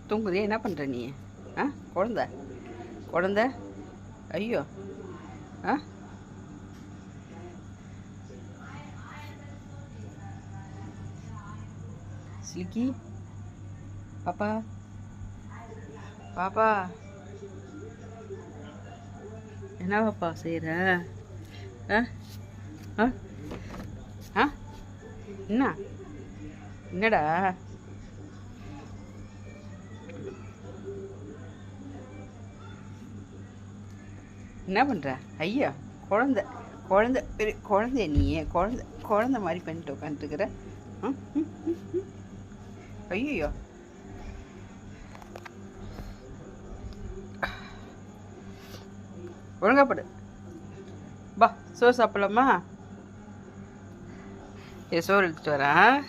தூங்குதே, என்ன பண்ணுற நீ? குழந்த குழந்த ஐயோ! சிலிக்கி பாப்பா, பாப்பா என்ன பாப்பா செய்கிற? என்னடா? என்ன பண்ணுற? ஐயா, குழந்த குழந்த பெரிய குழந்தைய நீ குழந்த மாதிரி பண்ணிட்டு உட்காந்துருக்குற. ஐயோ, ஒழுங்காப்படு. பா, சோறு சாப்பிடலாமா? சோறு எடுத்துட்டு வரேன்.